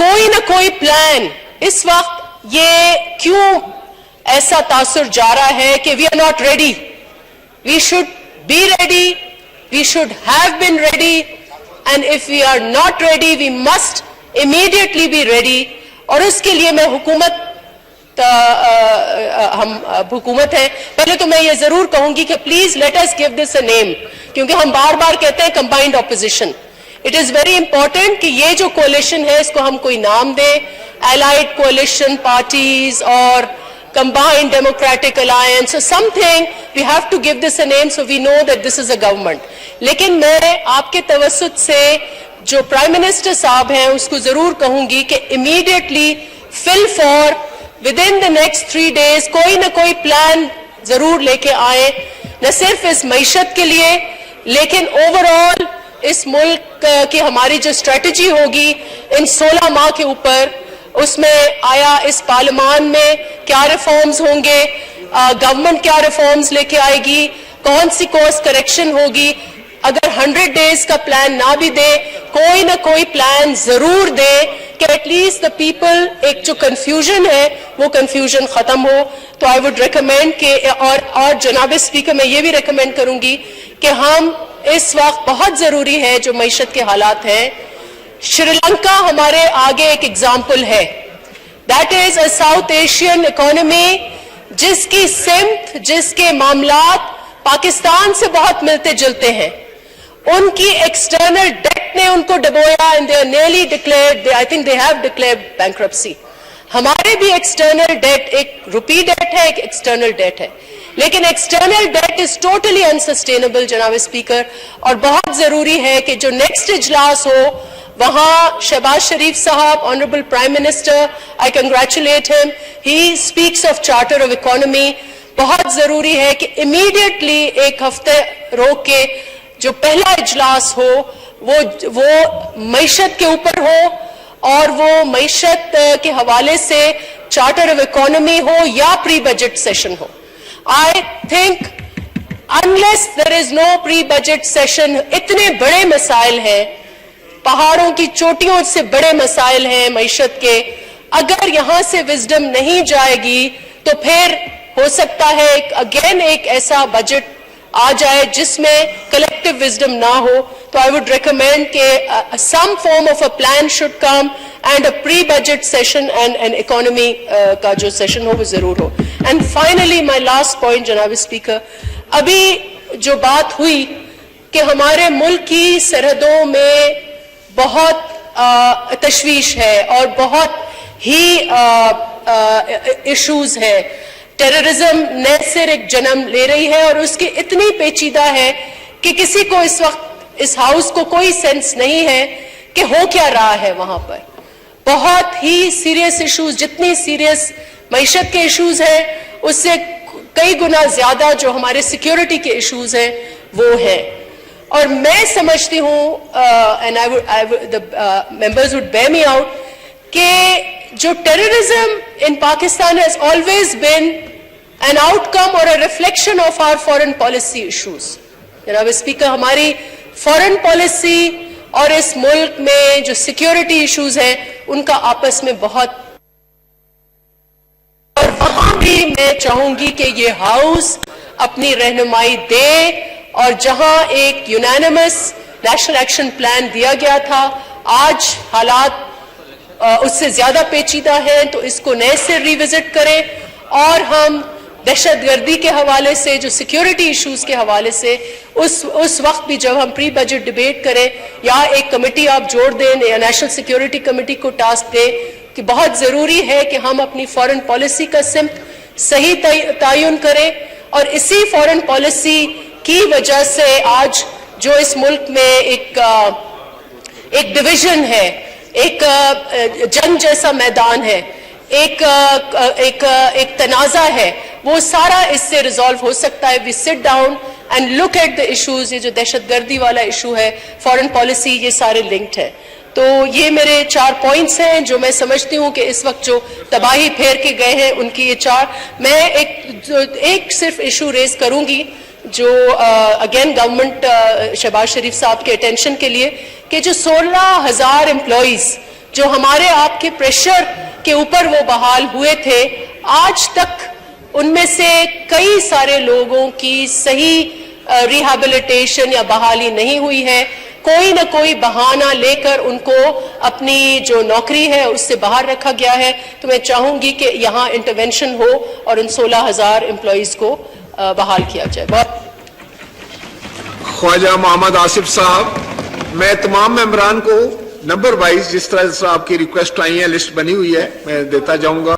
کوئی نہ کوئی پلان. اس وقت یہ کیوں ایسا تاثر جا رہا ہے کہ we are not ready. We should be ready, we should have been ready, and if we are not ready we must immediately be ready. اور اس کے لیے میں ہم حکومت ہے, پہلے تو میں یہ ضرور کہوں گی کہ please let us give this اے نیم, کیونکہ ہم بار بار کہتے ہیں combined opposition. It is very important کہ یہ جو کولیشن ہے اس کو ہم کوئی نام دیں, allied coalition parties or combined democratic alliance or something. We have to give this a name so we know that this is a government. لیکن میں آپ کے توسط سے جو پرائم منسٹر صاحب ہیں اس کو ضرور کہوں گی کہ immediately fill for within the next 3 days کوئی نہ کوئی پلان ضرور لے کے آئیں, نہ صرف اس معیشت کے لیے لیکن overall اس ملک کی ہماری جو اسٹریٹجی ہوگی ان 16 ماہ کے اوپر, اس میں آیا اس پارلیمان میں کیا ریفارمز ہوں گے, گورنمنٹ کیا ریفارمز لے کے آئے گی, کون سی کورس کریکشن ہوگی. اگر 100 days کا پلان نہ بھی دے, کوئی نہ کوئی پلان ضرور دے کہ ایٹ لیسٹ دا پیپل, ایک جو کنفیوژن ہے وہ کنفیوژن ختم ہو. تو آئی وڈ ریکمینڈ کہ اور جناب اسپیکر میں یہ بھی ریکمینڈ کروں گی کہ ہم اس وقت بہت ضروری ہے جو معیشت کے حالات ہیں. شری لنکا ہمارے آگے ایک ایگزامپل ہے. That is a south Asian economy جس کی سمت, جس کے معاملات پاکستان سے بہت ملتے جلتے ہیں. ان کی ایکسٹرنل ڈیٹ نے ان کو ڈبویا and they are nearly declared, I think they have declared bankruptcy. ہمارے بھی ایکسٹرنل ڈیٹ, ایک روپی ڈیٹ ہے, ایک ایکسٹرنل ڈیٹ ہے, لیکن external debt is totally unsustainable جناب اسپیکر. اور بہت ضروری ہے کہ جو نیکسٹ اجلاس ہو وہاں شہباز شریف صاحب, honourable prime minister, I congratulate him, he speaks of charter of economy. بہت ضروری ہے کہ امیڈیٹلی ایک ہفتے روک کے جو پہلا اجلاس ہو وہ معیشت کے اوپر ہو, اور وہ معیشت کے حوالے سے چارٹر آف اکانومی ہو یا پری بجٹ سیشن ہو. I think unless there is no pre-budget session, اتنے بڑے مسائل ہیں, پہاڑوں کی چوٹیوں سے بڑے مسائل ہیں معیشت کے, اگر یہاں سے وزڈم نہیں جائے گی تو پھر ہو سکتا ہے اگین ایک ایسا بجٹ آ جائے جس میں کلیکٹیو وزڈم نہ ہو. تو I would recommend کہ some form of a plan should come and a pre-budget session and an economy کا جو سیشن ہو وہ ضرور ہو. And finally my last point جناب اسپیکر, ابھی جو بات ہوئی کہ ہمارے ملک کی سرحدوں میں بہت تشویش ہے اور بہت ہی ایشوز ہے. ٹیررزم نئے سر ایک جنم لے رہی ہے اور اس کی اتنی پیچیدہ ہے کہ کسی کو اس وقت اس ہاؤس کو کوئی سینس نہیں ہے کہ ہو کیا رہا ہے وہاں پر. بہت ہی سیریس ایشوز, جتنی سیریس معیشت کے ایشوز ہیں اس سے کئی گنا زیادہ جو ہمارے سیکیورٹی کے ایشوز ہیں وہ ہیں. اور میں سمجھتی ہوں the members would bear me out کہ جو terrorism in Pakistan has always been an outcome or a reflection of our foreign policy issues. جناب اسپیکر, ہماری فورن پالیسی اور اس ملک میں جو سیکیورٹی ایشوز ہیں ان کا آپس میں بہت, اور وہاں بھی میں چاہوں گی کہ یہ ہاؤس اپنی رہنمائی دے, اور جہاں ایک یونانیمس نیشنل ایکشن پلان دیا گیا تھا, آج حالات اس سے زیادہ پیچیدہ ہیں تو اس کو نئے سے ریوزٹ کریں, اور ہم دہشت گردی کے حوالے سے, جو سیکیورٹی ایشوز کے حوالے سے اس وقت بھی جب ہم پری بجٹ ڈیبیٹ کریں یا ایک کمیٹی آپ جوڑ دیں یا نیشنل سیکیورٹی کمیٹی کو ٹاسک دیں کہ بہت ضروری ہے کہ ہم اپنی فورن پالیسی کا سمت صحیح تعین کریں. اور اسی فورن پالیسی کی وجہ سے آج جو اس ملک میں ایک ڈویژن ہے, ایک جنگ جیسا میدان ہے, ایک تنازع ہے, وہ سارا اس سے ریزالو ہو سکتا ہے. We sit down and look at the issues. یہ جو دہشت گردی والا ایشو ہے, فورن پالیسی, یہ سارے لنکڈ ہیں. تو یہ میرے 4 پوائنٹس ہیں جو میں سمجھتی ہوں کہ اس وقت جو تباہی پھیر کے گئے ہیں ان کی یہ 4. میں ایک صرف ایشو ریز کروں گی جو اگین گورنمنٹ شہباز شریف صاحب کے اٹینشن کے لیے, کہ جو 16,000 امپلائیز جو ہمارے آپ کے پریشر کے اوپر وہ بحال ہوئے تھے، آج تک ان میں سے کئی سارے لوگوں کی صحیح ریہیبلیٹیشن یا بحالی نہیں ہوئی ہے. کوئی نہ کوئی بہانہ لے کر ان کو اپنی جو نوکری ہے اس سے باہر رکھا گیا ہے. تو میں چاہوں گی کہ یہاں انٹرونشن ہو اور ان 16,000 امپلائیز کو بحال کیا جائے. خواجہ محمد آصف صاحب، میں تمام ممبران کو نمبر وائز جس طرح آپ کی ریکویسٹ آئی ہیں لسٹ بنی ہوئی ہے میں دیتا جاؤں گا.